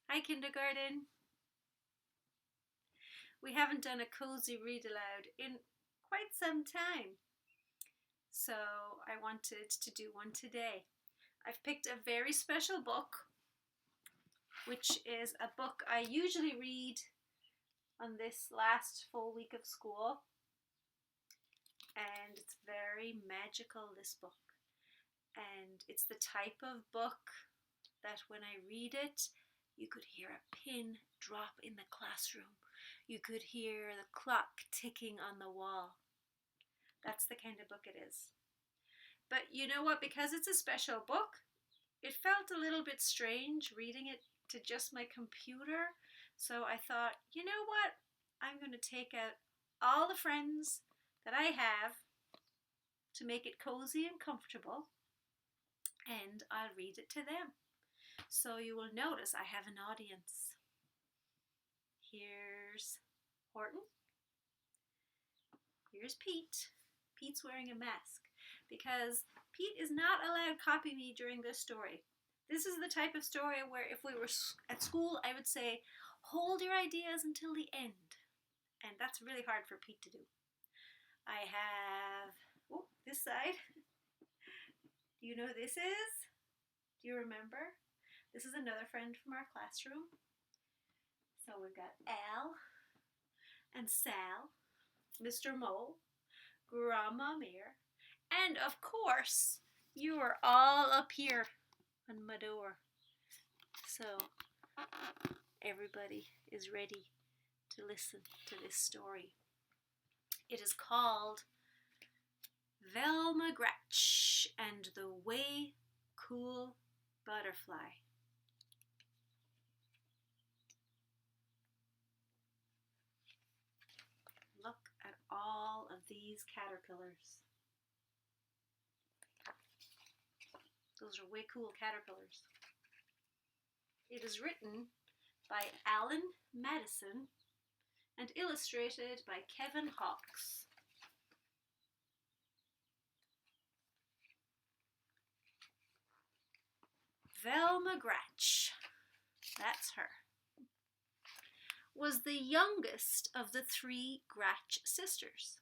Hi, kindergarten. We haven't done a cozy read aloud in quite some time, so I wanted to do one today. I've picked a very special book, which is a book I usually read on this last full week of school, and it's very magical, this book. And it's the type of book that when I read it, you could hear a pin drop in the classroom. You could hear the clock ticking on the wall. That's the kind of book it is. But you know what? Because it's a special book, it felt a little bit strange reading it to just my computer. So I thought, you know what? I'm going to take out all the friends that I have to make it cozy and comfortable, and I'll read it to them. So you will notice I have an audience. Here's Horton. Here's Pete. Pete's wearing a mask because Pete is not allowed to copy me during this story. This is the type of story where if we were at school, I would say, hold your ideas until the end. And that's really hard for Pete to do. I have, this side. Do you know who this is? Do you remember? This is another friend from our classroom. So we've got Al and Sal, Mr. Mole, Grandma Mare, and of course, you are all up here on my door. So everybody is ready to listen to this story. It is called Velma, Gratch and the Way Cool Butterfly. Look at all of these caterpillars. Those are way cool caterpillars. It is written by Alan Madison and illustrated by Kevin Hawkes. Velma Gratch, that's her, was the youngest of the three Gratch sisters.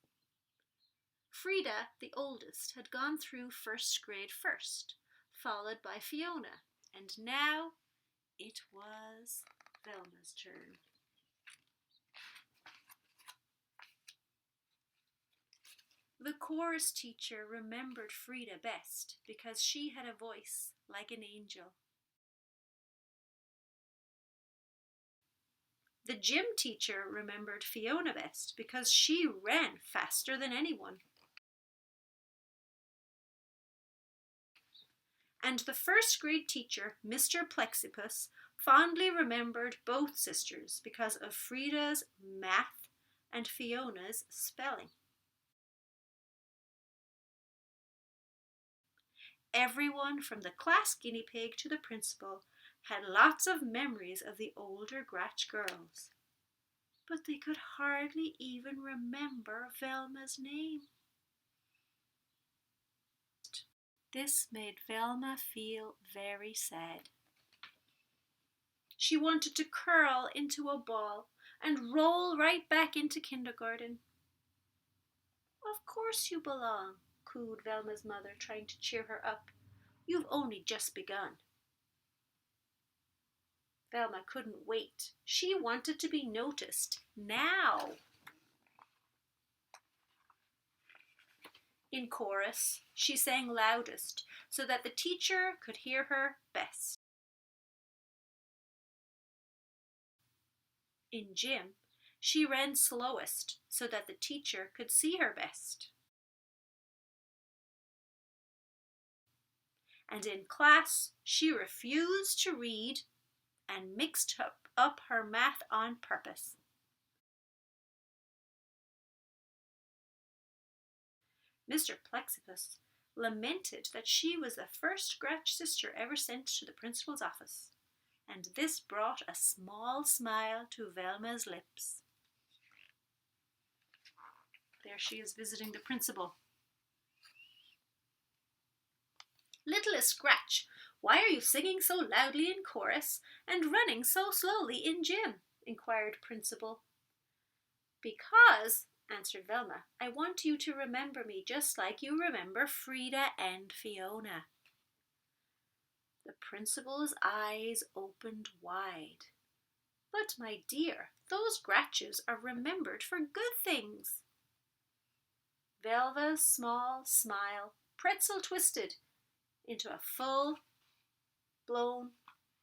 Frida, the oldest, had gone through first grade first, followed by Fiona, and now it was Velma's turn. The chorus teacher remembered Frida best because she had a voice like an angel. The gym teacher remembered Fiona best because she ran faster than anyone. And the first grade teacher, Mr. Plexipus, fondly remembered both sisters because of Frida's math and Fiona's spelling. Everyone from the class guinea pig to the principal had lots of memories of the older Gratch girls, but they could hardly even remember Velma's name. This made Velma feel very sad. She wanted to curl into a ball and roll right back into kindergarten. Of course you belong, cooed Velma's mother, trying to cheer her up. You've only just begun. Velma couldn't wait. She wanted to be noticed now. In chorus, she sang loudest so that the teacher could hear her best. In gym, she ran slowest so that the teacher could see her best. And in class, she refused to read and mixed up her math on purpose. Mr. Plexipus lamented that she was the first Gratch sister ever sent to the principal's office, and this brought a small smile to Velma's lips. There she is visiting the principal. Littlest Gratch "Why are you singing so loudly in chorus and running so slowly in gym?" inquired Principal. "Because," answered Velma, "I want you to remember me just like you remember Frida and Fiona." The principal's eyes opened wide. "But, my dear, those Gratches are remembered for good things." Velva's small smile pretzel twisted into a full-blown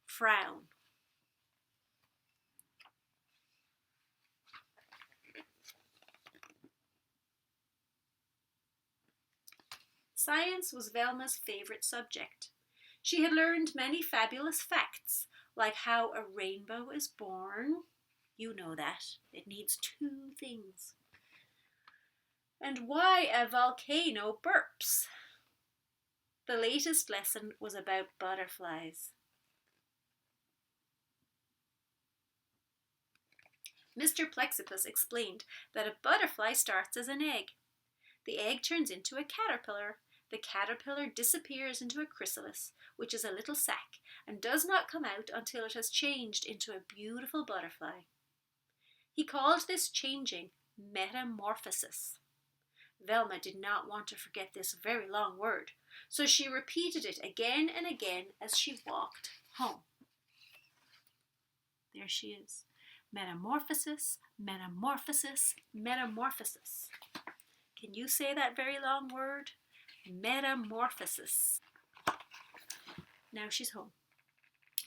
frown. Science was Velma's favorite subject. She had learned many fabulous facts, like how a rainbow is born. You know that. It needs two things. And why a volcano burps. The latest lesson was about butterflies. Mr. Plexippus explained that a butterfly starts as an egg. The egg turns into a caterpillar. The caterpillar disappears into a chrysalis, which is a little sac, and does not come out until it has changed into a beautiful butterfly. He called this changing metamorphosis. Velma did not want to forget this very long word, so she repeated it again and again as she walked home. There she is. Metamorphosis, metamorphosis, metamorphosis. Can you say that very long word? Metamorphosis. Now she's home.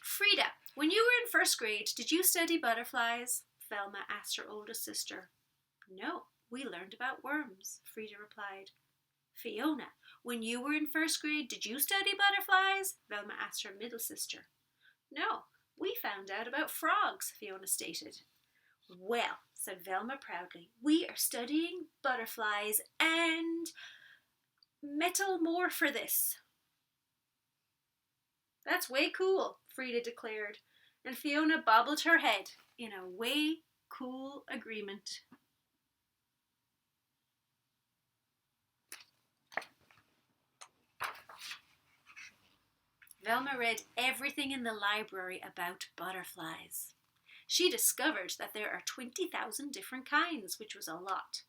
"Frida, when you were in first grade, did you study butterflies?" Velma asked her oldest sister. "No, we learned about worms," Frida replied. "Fiona, when you were in first grade, did you study butterflies?" Velma asked her middle sister. "No, we found out about frogs," Fiona stated. "Well," said Velma proudly, "we are studying butterflies and metamorphosis." "That's way cool," Frida declared, and Fiona bobbled her head in a way cool agreement. Velma read everything in the library about butterflies. She discovered that there are 20,000 different kinds, which was a lot.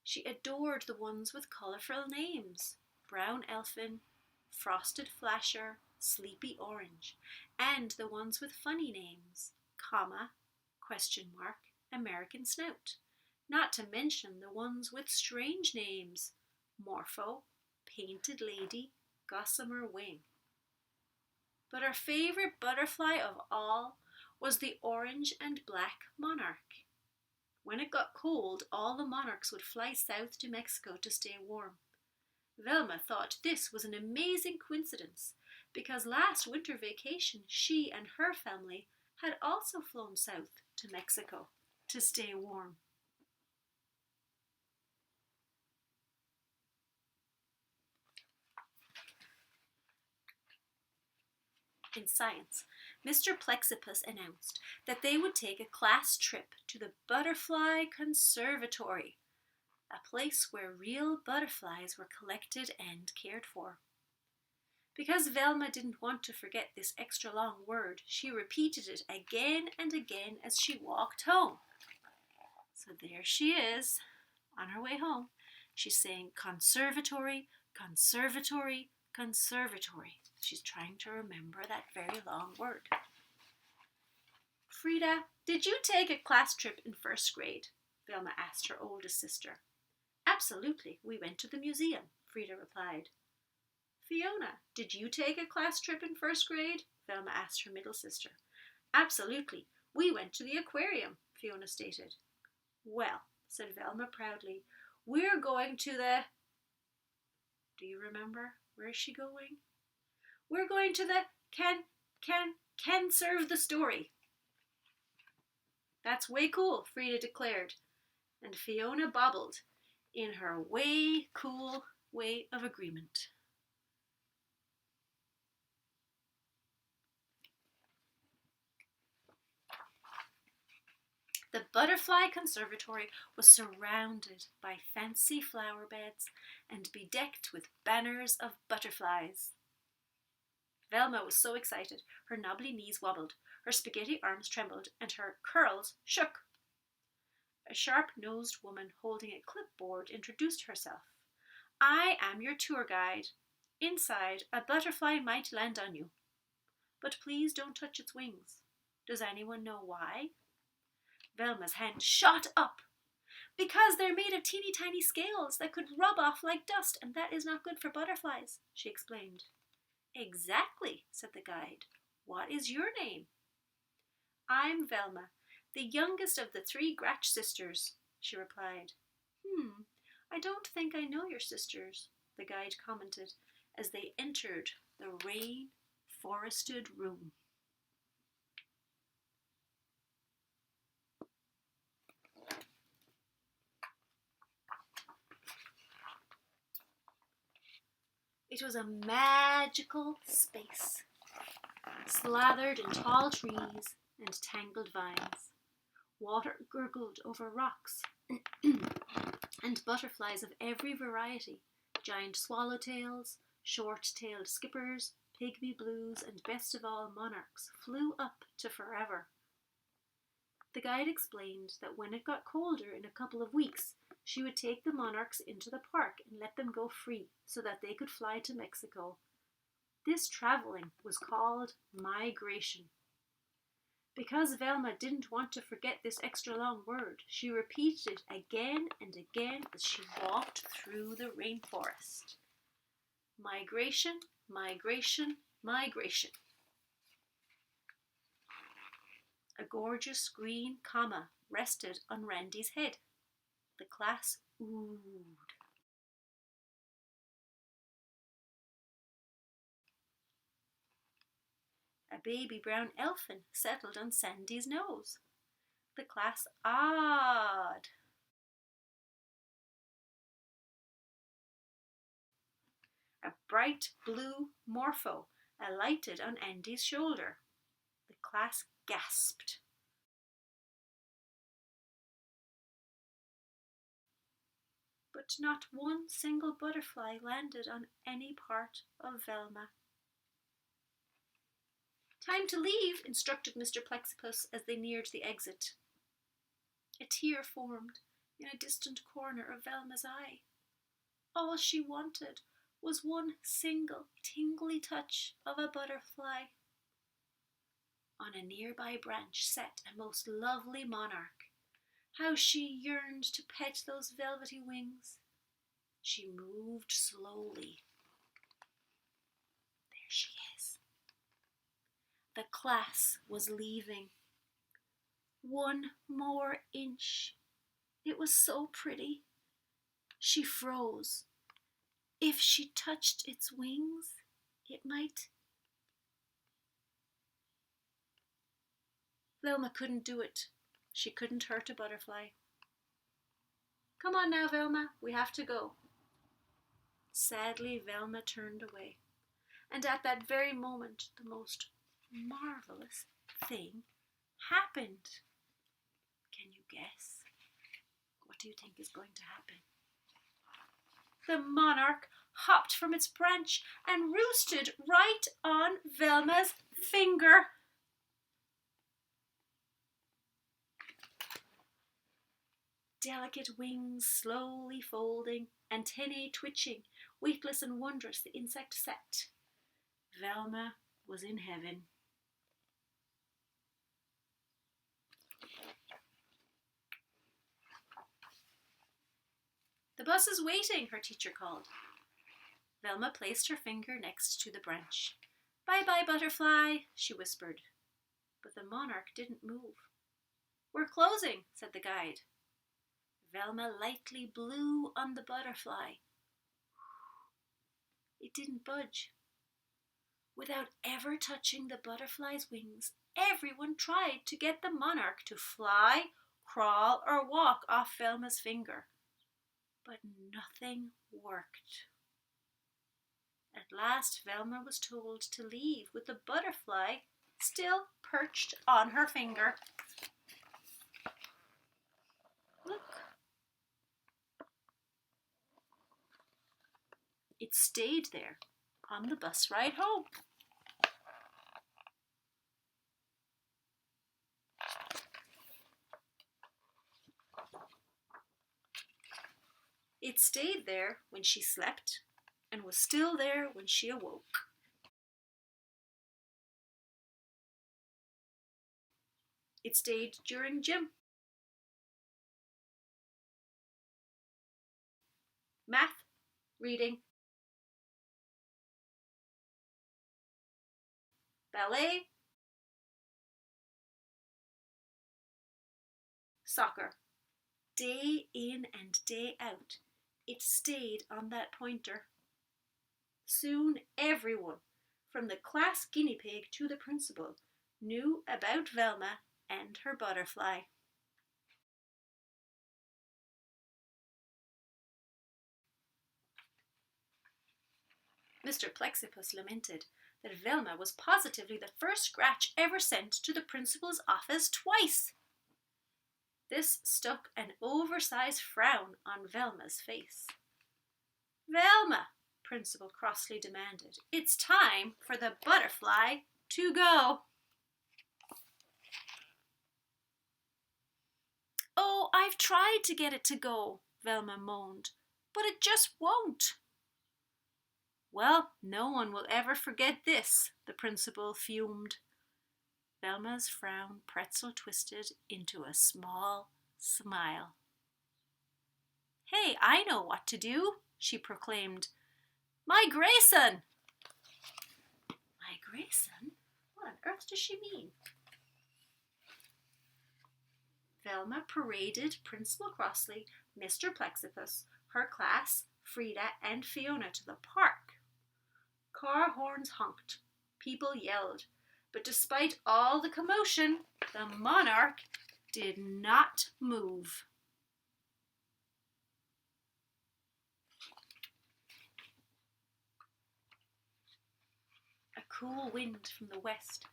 She adored the ones with colourful names: brown elfin, frosted flasher, sleepy orange, and the ones with funny names: comma, question mark, American snout, not to mention the ones with strange names: morpho, painted lady, gossamer wing. But her favourite butterfly of all was the orange and black monarch. When it got cold, all the monarchs would fly south to Mexico to stay warm. Velma thought this was an amazing coincidence, because last winter vacation she and her family had also flown south to Mexico to stay warm. In science, Mr. Plexippus announced that they would take a class trip to the Butterfly Conservatory, a place where real butterflies were collected and cared for. Because Velma didn't want to forget this extra long word, she repeated it again and again as she walked home. So there she is, on her way home. She's saying conservatory, conservatory, conservatory. She's trying to remember that very long word. "Frida, did you take a class trip in first grade?" Velma asked her oldest sister. "Absolutely, we went to the museum," Frida replied. "Fiona, did you take a class trip in first grade?" Velma asked her middle sister. "Absolutely, we went to the aquarium," Fiona stated. "Well," said Velma proudly, "we're going to the..." Do you remember? Where is she going? "We're going to the can serve the story." "That's way cool," Frida declared, and Fiona bobbled in her way cool way of agreement. The Butterfly Conservatory was surrounded by fancy flower beds and bedecked with banners of butterflies. Velma was so excited, her knobbly knees wobbled, her spaghetti arms trembled, and her curls shook. A sharp-nosed woman holding a clipboard introduced herself. I am your tour guide. Inside, a butterfly might land on you. But please don't touch its wings. Does anyone know why? Velma's hand shot up. Because they're made of teeny tiny scales that could rub off like dust, and that is not good for butterflies, she explained. Exactly, said the guide. What is your name? I'm Velma, the youngest of the 3 Gratch sisters, she replied. I don't think I know your sisters, the guide commented as they entered the rain-forested room. It was a magical space, slathered in tall trees and tangled vines. Water gurgled over rocks, and butterflies of every variety, giant swallowtails, short-tailed skippers, pygmy blues, and best of all, monarchs, flew up to forever. The guide explained that when it got colder in a couple of weeks, she would take the monarchs into the park and let them go free so that they could fly to Mexico. This traveling was called migration. Because Velma didn't want to forget this extra long word, she repeated it again and again as she walked through the rainforest. Migration, migration, migration. A gorgeous green comma rested on Randy's head. The class oohed. A baby brown elfin settled on Sandy's nose. The class awed. A bright blue morpho alighted on Andy's shoulder. The class gasped. But not one single butterfly landed on any part of Velma. Time to leave, instructed Mr. Plexippus as they neared the exit. A tear formed in a distant corner of Velma's eye. All she wanted was one single tingly touch of a butterfly. On a nearby branch sat a most lovely monarch. How she yearned to pet those velvety wings. She moved slowly. There she is. The class was leaving. One more inch. It was so pretty. She froze. If she touched its wings, it might. Velma couldn't do it. She couldn't hurt a butterfly. Come on now, Velma, we have to go. Sadly, Velma turned away. And at that very moment, the most marvelous thing happened. Can you guess? What do you think is going to happen? The monarch hopped from its branch and roosted right on Velma's finger. Delicate wings slowly folding, antennae twitching, weightless and wondrous the insect sat. Velma was in heaven. The bus is waiting, her teacher called. Velma placed her finger next to the branch. Bye-bye, butterfly, she whispered. But the monarch didn't move. We're closing, said the guide. Velma lightly blew on the butterfly. It didn't budge. Without ever touching the butterfly's wings, everyone tried to get the monarch to fly, crawl, or walk off Velma's finger. But nothing worked. At last, Velma was told to leave with the butterfly still perched on her finger. Look. It stayed there on the bus ride home. It stayed there when she slept and was still there when she awoke. It stayed during gym, math, reading, ballet, soccer. Day in and day out, it stayed on that pointer. Soon everyone, from the class guinea pig to the principal, knew about Velma and her butterfly. Mr. Plexippus lamented that Velma was positively the first Gratch ever sent to the principal's office twice. This stuck an oversized frown on Velma's face. Velma, Principal crossly demanded, it's time for the butterfly to go. Oh, I've tried to get it to go, Velma moaned, but it just won't. Well, no one will ever forget this, the principal fumed. Velma's frown pretzel twisted into a small smile. Hey, I know what to do, she proclaimed. My Grayson! My Grayson? What on earth does she mean? Velma paraded Principal Crossley, Mr. Plexippus, her class, Frida, and Fiona to the park. Car horns honked. People yelled. But despite all the commotion, the monarch did not move. A cool wind from the west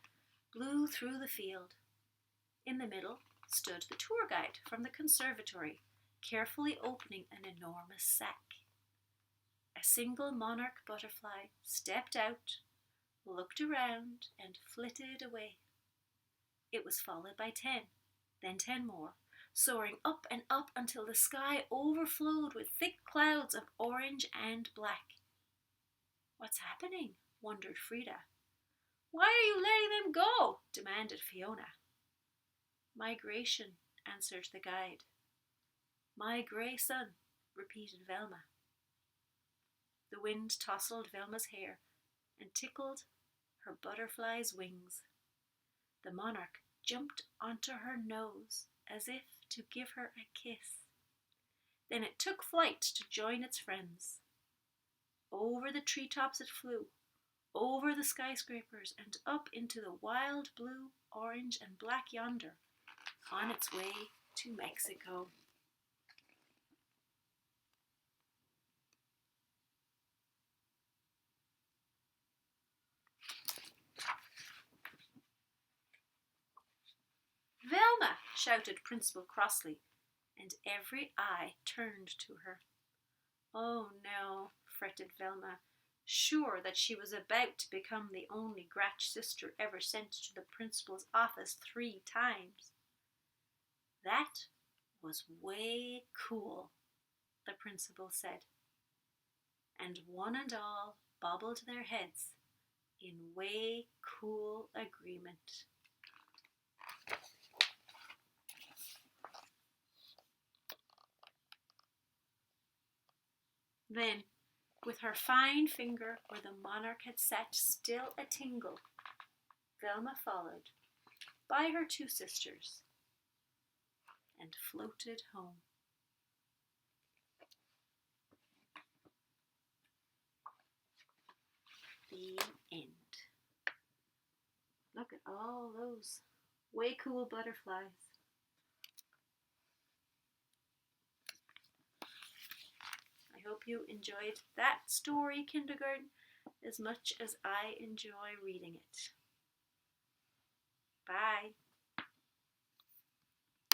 blew through the field. In the middle stood the tour guide from the conservatory, carefully opening an enormous sack. A single monarch butterfly stepped out, looked around, and flitted away. It was followed by 10, then 10 more, soaring up and up until the sky overflowed with thick clouds of orange and black. What's happening? Wondered Frida. Why are you letting them go? Demanded Fiona. Migration, answered the guide. My grey son, repeated Velma. The wind tousled Velma's hair and tickled her butterfly's wings. The monarch jumped onto her nose as if to give her a kiss. Then it took flight to join its friends. Over the treetops it flew, over the skyscrapers and up into the wild blue, orange and black yonder, on its way to Mexico. Velma, shouted Principal crossly, and every eye turned to her. Oh no, fretted Velma, sure that she was about to become the only Gratch sister ever sent to the principal's office 3 times. That was way cool, the principal said, and one and all bobbed their heads in way cool agreement. Then, with her fine finger where the monarch had sat still a tingle, Velma followed, by her 2 sisters, and floated home. The end. Look at all those way cool butterflies. I hope you enjoyed that story, kindergarten, as much as I enjoy reading it. Bye.